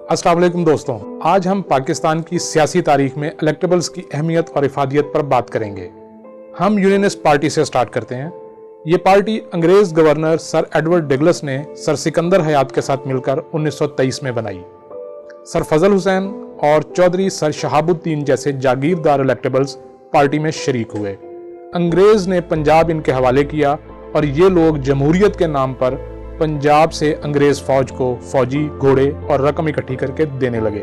अस्सलाम वालेकुम दोस्तों, आज हम पाकिस्तान की सियासी तारीख में इलेक्टेबल्स की अहमियत और इफादियत पर बात करेंगे। हम यूनियनिस्ट पार्टी से स्टार्ट करते हैं। ये पार्टी अंग्रेज गवर्नर सर एडवर्ड डगलस ने सर सिकंदर हयात के साथ मिलकर 1923 में बनाई। सर फजल हुसैन और चौधरी सर शहाबुद्दीन जैसे जागीरदार इलेक्टेबल्स पार्टी में शरीक हुए। अंग्रेज ने पंजाब इनके हवाले किया और ये लोग जमहूरियत के नाम पर पंजाब से अंग्रेज फौज को फौजी, घोड़े और रकम इकट्ठी करके देने लगे।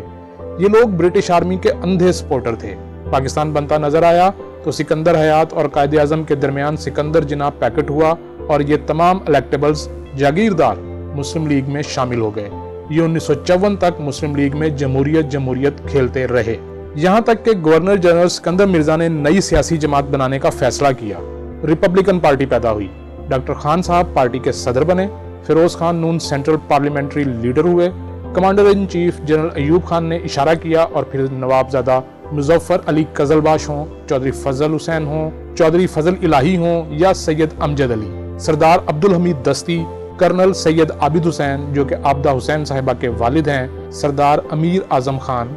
ये लोग ब्रिटिश आर्मी के अंधे सपोर्टर थे। पाकिस्तान बनता नजर आया तो सिकंदर हयात और कायदे आजम के दरमियान सिकंदर जिना पैकेट हुआ और ये तमाम इलेक्टेबल्स जागीरदार मुस्लिम लीग में शामिल हो गए। ये 1954 तक मुस्लिम लीग में जमहूरियत खेलते रहे, यहाँ तक कि गवर्नर जनरल सिकंदर मिर्जा ने नई सियासी जमात बनाने का फैसला किया। रिपब्लिकन पार्टी पैदा हुई। डॉक्टर खान साहब पार्टी के सदर बने। फिरोज खान नून सेंट्रल पार्लियामेंट्री लीडर हुए। Commander in chief general Ayub Khan ने इशारा किया और फिर नवाबजादा मुजफ्फर अली कजलबाश हों, चौधरी फजल हुसैन हों, चौधरी फजल इलाही हों या सैयद अमजद अली, सरदार अब्दुल हमीद दस्ती, कर्नल सैयद आबिद हुसैन जो कि आबदा हुसैन साहिबा के वालिद हैं, सरदार अमीर आजम खान,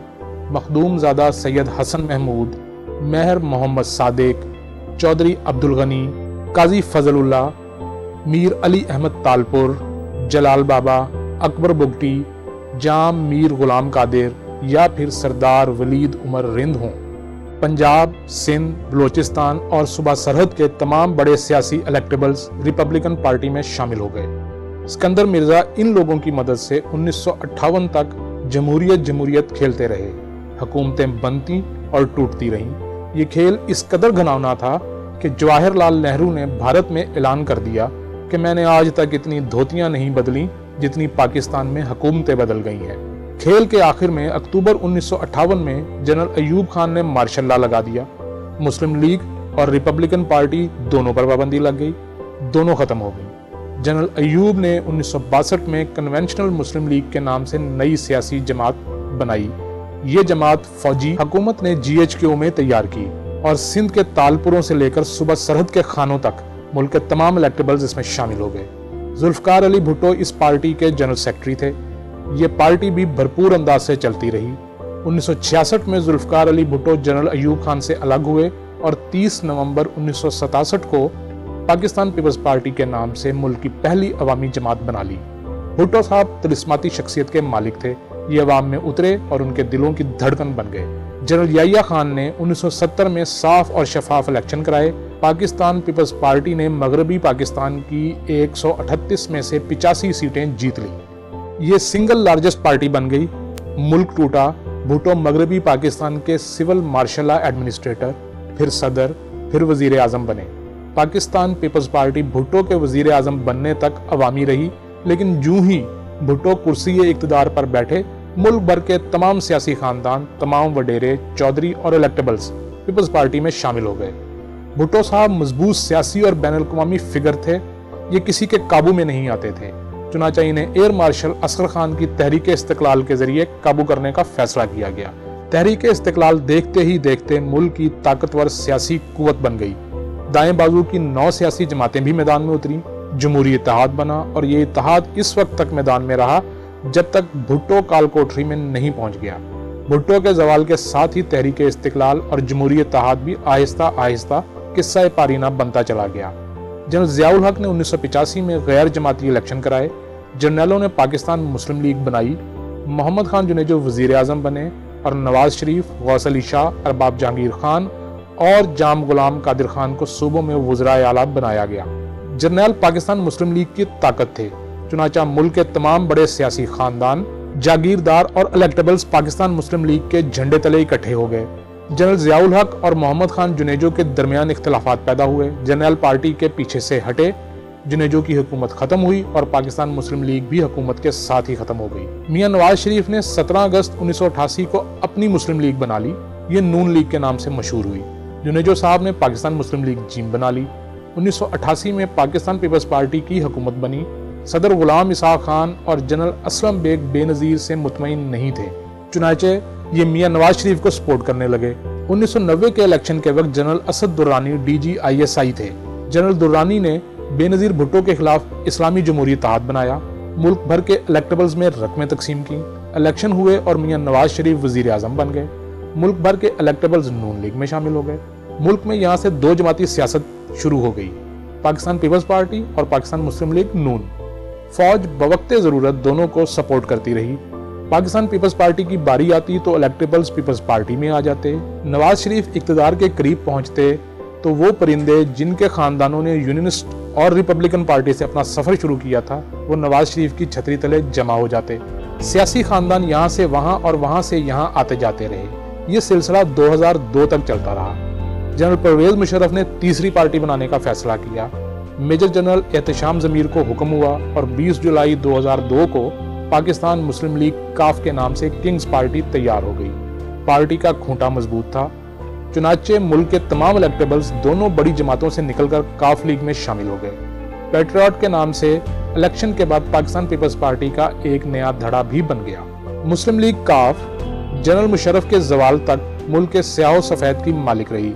मखदूमजादा सैयद हसन महमूद, मेहर मोहम्मद सादिक, चौधरी अब्दुल गनी, काजी फजलुल्लाह, मीर अली अहमद तालपुर, जलाल बाबा, अकबर बुगटी, जाम मीर गुलाम कादिर या फिर सरदार वलीद उमर रिंद हों। पंजाब, सिंध, बलोचिस्तान और सूबा सरहद के तमाम बड़े सियासी इलेक्टेबल्स रिपब्लिकन पार्टी में शामिल हो गए। सिकंदर मिर्जा इन लोगों की मदद से 1958 तक जमहूरियत खेलते रहे। हुकूमतें बनती और टूटती रहीं। ये खेल इस कदर घिनौना था कि जवाहरलाल नेहरू ने भारत में ऐलान कर दिया कि मैंने आज तक इतनी धोतियां नहीं बदली जितनी पाकिस्तान में हुकूमतें बदल गई हैं। खेल के आखिर में अक्टूबर 1958 में जनरल अयूब खान ने मार्शल लॉ लगा दिया। मुस्लिम लीग और रिपब्लिकन पार्टी दोनों पर पाबंदी लग गई, दोनों खत्म हो गई। जनरल अयूब ने 1962 में कन्वेंशनल मुस्लिम लीग के नाम से नई सियासी जमात बनाई। ये जमात फौजी हुकूमत ने GHQ में तैयार की और सिंध के तालपुरों से लेकर सूबा सरहद के खानों तक मुल्क के तमाम इलेक्टेबल्स इसमें शामिल हो गए। जुल्फकार अली भुट्टो इस पार्टी के जनरल सेक्रेटरी थे। ये पार्टी भी भरपूर अंदाज से चलती रही। 1966 में जुल्फकार अली भुट्टो जनरल अयूब खान से अलग हुए और 30 नवंबर 1967 को पाकिस्तान पीपल्स पार्टी के नाम से मुल्क की पहली अवामी जमात बना ली। भुट्टो साहब तिलिस्माती शख्सियत के मालिक थे। ये अवाम में उतरे और उनके दिलों की धड़कन बन गए। जनरल याहिया खान ने 1970 में साफ और शफाफ इलेक्शन कराए। पाकिस्तान पीपल्स पार्टी ने मगरबी पाकिस्तान की 138 में से 85 सीटें जीत ली। ये सिंगल लार्जेस्ट पार्टी बन गई। मुल्क टूटा। भुट्टो मगरबी पाकिस्तान के सिविल मार्शल लॉ एडमिनिस्ट्रेटर, फिर सदर, फिर वजीर आजम बने। पाकिस्तान पीपल्स पार्टी भुट्टो के वजीर आजम बनने तक अवामी रही, लेकिन जूं ही भुट्टो कुर्सी इक्तदार पर बैठे, मुल्क भर के तमाम सियासी खानदान, तमाम वडेरे, चौधरी और इलेक्टेबल्स पीपल्स पार्टी में शामिल हो गए। भुट्टो साहब मजबूत सियासी और बैनुल अक़वामी फिगर थे। ये किसी के काबू में नहीं आते थे। चुनांचे इन्हें एयर मार्शल असगर खान की तहरीक इस्तिकलाल के जरिए काबू करने का फैसला किया गया। तहरीक इस्तिकलाल देखते ही देखते मुल्क की ताकतवर सियासी कुव्वत बन गई। दाएं बाजू की 9 सियासी जमातें भी मैदान में उतरी। जमहूरी इत्तेहाद बना और ये इत्तेहाद इस वक्त तक मैदान में रहा जब तक भुट्टो काल कोठरी में नहीं पहुंच गया। भुट्टो के जवाल के साथ ही तहरीक इस्तिकलाल और जमहूरी इत्तेहाद भी आहिस्ता आहिस्ता किस्सा पारीना बनता चला गया। जनरल ज़ियाउल हक ने 1985 में गैर जमाती इलेक्शन कराए। जर्नैलों ने पाकिस्तान मुस्लिम लीग बनाई। मोहम्मद खान जुनेजो वजीर आजम बने और नवाज शरीफ, गौस अली शाह, अरबाब जहांगीर खान और जाम गुलाम कादिर खान को सूबों में वज़राए आला बनाया गया। जर्नैल पाकिस्तान मुस्लिम लीग की ताकत थे। चुनांचा मुल्क के तमाम बड़े सियासी खानदान, जागीरदार और इलेक्टेबल्स पाकिस्तान मुस्लिम लीग के झंडे तले इकट्ठे हो गए। जनरल ज़ियाउल हक और मोहम्मद खान जुनेजो के दरमियान इख्तिलाफात पैदा हुए। जर्नैल पार्टी के पीछे से हटे। जुनेजो की हुकूमत खत्म हुई और पाकिस्तान मुस्लिम लीग भी हुकूमत के साथ ही खत्म हो गई। मियां नवाज शरीफ ने 17 अगस्त 1988 को अपनी मुस्लिम लीग बना ली। ये नून लीग के नाम से मशहूर हुई। जुनेजो साहब ने पाकिस्तान मुस्लिम लीग जीम बना ली। 1988 में पाकिस्तान पीपल्स पार्टी की हुकूमत बनी। सदर गुलाम इसाक खान और जनरल असलम बेग बेनजीर से मुतमईन नहीं थे। चुनांचे ये मियां नवाज शरीफ को सपोर्ट करने लगे। 1990 के इलेक्शन के वक्त general Asad Durrani DG ISI थे। जनरल दुर्रानी ने बेनजीर भुट्टो के खिलाफ इस्लामी जमहूरी इत्तेहाद बनाया। मुल्क भर के इलेक्टेबल्स में रकमें तकसीम की। इलेक्शन हुए और मियां नवाज शरीफ वजीर आजम बन गए। मुल्क भर के इलेक्टेबल्स नून लीग में शामिल हो गए। मुल्क में यहाँ से दो जमाती सियासत शुरू हो गई, पाकिस्तान पीपल्स पार्टी और पाकिस्तान मुस्लिम लीग नून। फौज बवक्ते ज़रूरत दोनों को सपोर्ट करती रही। पाकिस्तान पीपल्स पार्टी की बारी आती तो इलेक्टेबल्स पीपल्स पार्टी में आ जाते। नवाज शरीफ इक़्तिदार के करीब पहुंचते तो वो परिंदे जिनके खानदानों ने यूनियनिस्ट और रिपब्लिकन पार्टी से अपना सफर शुरू किया था, वो नवाज शरीफ की छतरी तले जमा हो जाते। सियासी खानदान यहाँ से वहाँ और वहाँ से यहाँ आते जाते रहे। ये सिलसिला 2002 तक चलता रहा। जनरल परवेज मुशर्रफ ने तीसरी पार्टी बनाने का फैसला किया। मेजर जनरल एहतशाम ज़मीर को हुक्म हुआ और 20 जुलाई 2002 को पाकिस्तान मुस्लिम लीग काफ के नाम से किंग्स पार्टी तैयार हो गई। पार्टी का खूंटा मजबूत था। चुनाचे मुल्क के तमाम इलेक्टेबल्स दोनों बड़ी जमातों से निकलकर काफ लीग में शामिल हो गए। पैट्रियट के नाम से इलेक्शन के बाद पाकिस्तान पीपल्स पार्टी का एक नया धड़ा भी बन गया। मुस्लिम लीग काफ जनरल मुशर्रफ के जवाल तक मुल्क के स्याह सफेद की मालिक रही।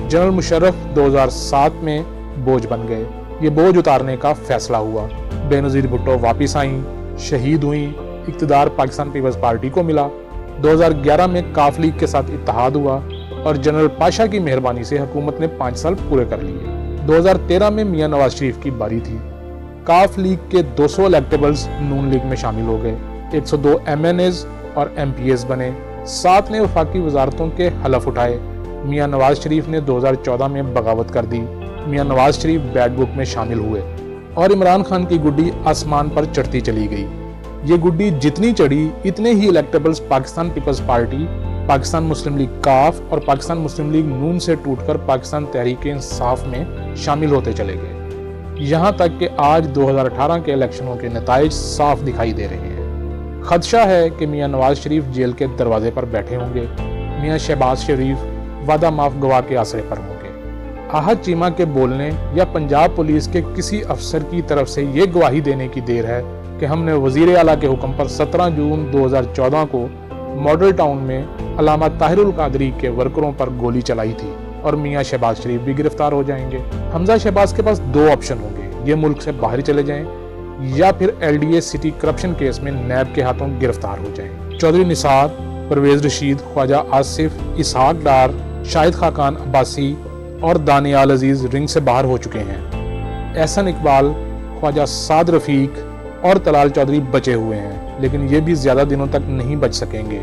जनरल मुशर्रफ 2007 में बोझ बन गए। ये बोझ उतारने का फैसला हुआ। बेनज़ीर भुट्टो वापिस आईं, शहीद हुई, इक़्तिदार पाकिस्तान पीपल्स पार्टी को मिला। 2011 में काफ लीग के साथ इत्तेहाद हुआ और जनरल पाशा की मेहरबानी से हुकूमत ने 5 साल पूरे कर लिए। 2013 में मियां नवाज शरीफ की बारी थी। काफ लीग के 200 इलेक्टेबल्स नून लीग में शामिल हो गए। 102 MNAs और MPAs बने। 7 ने वफाकी वजारतों के हलफ उठाए। मियां नवाज शरीफ ने 2014 में बगावत कर दी। मियां नवाज शरीफ बैड बुक में शामिल हुए और इमरान खान की गुड्डी आसमान पर चढ़ती चली गई। ये गुड्डी जितनी चढ़ी इतने ही electables Pakistan People's Party, Pakistan Muslim League काफ और पाकिस्तान मुस्लिम लीग नून से टूटकर पाकिस्तान तहरीक-ए-इंसाफ में शामिल होते चले गए। यहाँ तक कि आज 2018 के इलेक्शनों के नताइज साफ दिखाई दे रहे हैं। खदशा है कि मियां नवाज शरीफ जेल के दरवाजे पर बैठे होंगे। मियां शहबाज शरीफ वादा माफ गवाह के आसरे पर होंगे। आहत चीमा के बोलने या पंजाब पुलिस के किसी अफसर की तरफ से ये गवाही देने की देर है कि हमने वजीर आला के हुक्म पर 17 जून 2014 को मॉडल टाउन में अल्लामा ताहिरुल कादरी के वर्करों पर गोली चलाई थी और मियां शहबाज शरीफ भी गिरफ्तार हो जाएंगे। हमजा शहबाज के पास 2 ऑप्शन होंगे, ये मुल्क से बाहर चले जाएं या फिर LDA सिटी करप्शन केस में नैब के हाथों गिरफ्तार हो जाएं। चौधरी निसार, परवेज रशीद, ख्वाजा आसिफ, इसहाक डार, शाहिद खाकान अब्बासी और दानियाल अजीज रिंग से बाहर हो चुके हैं। एहसन इकबाल, ख्वाजा साद रफीक और तलाल चौधरी बचे हुए हैं, लेकिन ये भी ज्यादा दिनों तक नहीं बच सकेंगे।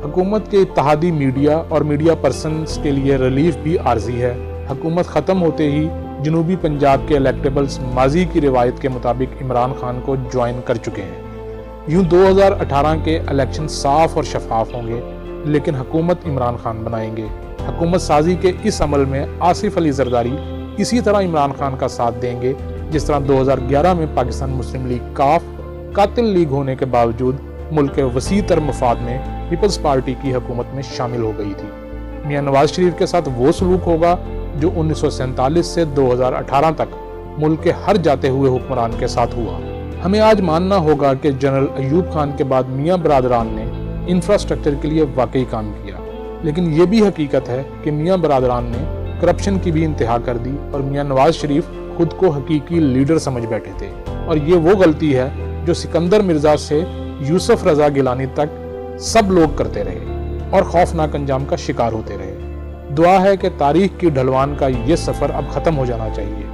हुकूमत के इत्तेहादी मीडिया और मीडिया पर्सन्स के लिए रिलीफ भी आर्जी है। हुकूमत खत्म होते ही जनूबी पंजाब के इलेक्टेबल्स माजी की रिवायत के मुताबिक इमरान खान को ज्वाइन कर चुके हैं। यूं 2018 के इलेक्शन साफ और शफाफ होंगे, लेकिन हुकूमत इमरान खान बनाएंगे। हुकूमत साजी के इस अमल में आसिफ अली जरदारी इसी तरह इमरान खान का साथ देंगे जिस तरह 2011 में पाकिस्तान मुस्लिम लीग काफ कातिल लीग होने के बावजूद मुल्क के वसी तर मफाद में पीपल्स पार्टी की हुकूमत में शामिल हो गई थी। मियां नवाज शरीफ के साथ वो सलूक होगा जो 1947 से 2018 तक मुल्क के हर जाते हुए हुक्मरान के साथ हुआ। हमें आज मानना होगा कि जनरल अयूब खान के बाद मियां बरादरान ने इंफ्रास्ट्रक्चर के लिए वाकई काम किया, लेकिन ये भी हकीकत है कि मियां बरादरान ने करप्शन की भी इंतहा कर दी और मियां नवाज शरीफ खुद को हकीकी लीडर समझ बैठे थे। और ये वो गलती है जो सिकंदर मिर्जा से यूसुफ रजा गिलानी तक सब लोग करते रहे और खौफनाक अंजाम का शिकार होते रहे। दुआ है कि तारीख की ढलवान का ये सफर अब खत्म हो जाना चाहिए।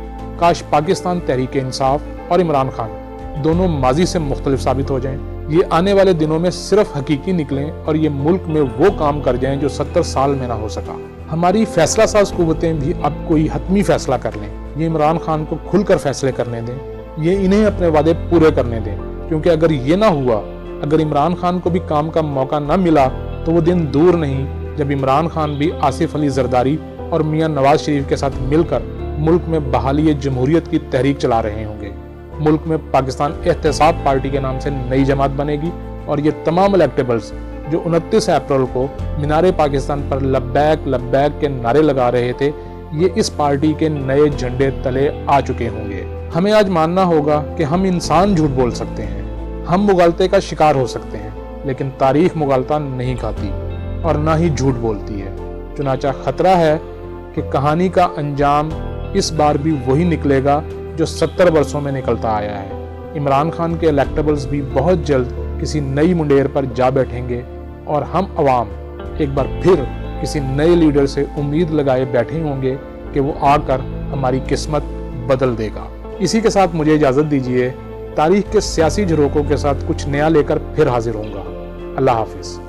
काश पाकिस्तान तहरीक-ए-इंसाफ और इमरान खान दोनों माजी से मुख्तलिफ साबित हो जाएं। ये आने वाले दिनों में सिर्फ हकीकी निकलें और ये मुल्क में वो काम कर जाएं जो 70 साल में ना हो सका। हमारी फैसला साज कुव्वतें भी अब कोई हतमी फैसला कर लें। ये इमरान खान को खुलकर फैसले करने दें, ये इन्हें अपने वादे पूरे करने दें, क्योंकि अगर ये ना हुआ, अगर इमरान खान को भी काम का मौका न मिला तो वो दिन दूर नहीं जब इमरान खान भी आसिफ अली जरदारी और मियां नवाज शरीफ के साथ मिलकर मुल्क में बहाली जमहूरियत की तहरीक चला रहे होंगे। मुल्क में पाकिस्तान एहतसाब पार्टी के नाम से नई जमात बनेगी और ये तमाम इलेक्टेबल्स जो 29 अप्रैल को मीनारे पाकिस्तान पर लब्बैक लब्बैक के नारे लगा रहे थे, ये इस पार्टी के नए झंडे तले आ चुके होंगे। हमें आज मानना होगा कि हम इंसान झूठ बोल सकते हैं, हम मुगालते का शिकार हो सकते हैं, लेकिन तारीख मुगालता नहीं खाती और ना ही झूठ बोलती है। चुनाचा खतरा है कि कहानी का अंजाम इस बार भी वही निकलेगा जो 70 वर्षों में निकलता आया है। इमरान खान के इलेक्टेबल्स भी बहुत जल्द کسی نئی منڈیر پر جا بیٹھیں گے اور ہم عوام ایک بار پھر کسی نئے لیڈر سے امید لگائے بیٹھے ہوں گے کہ وہ آ کر ہماری قسمت بدل دے گا۔ اسی کے ساتھ مجھے اجازت دیجیے، تاریخ کے سیاسی جھروکوں کے ساتھ کچھ نیا لے کر پھر حاضر ہوں گا۔ اللہ حافظ۔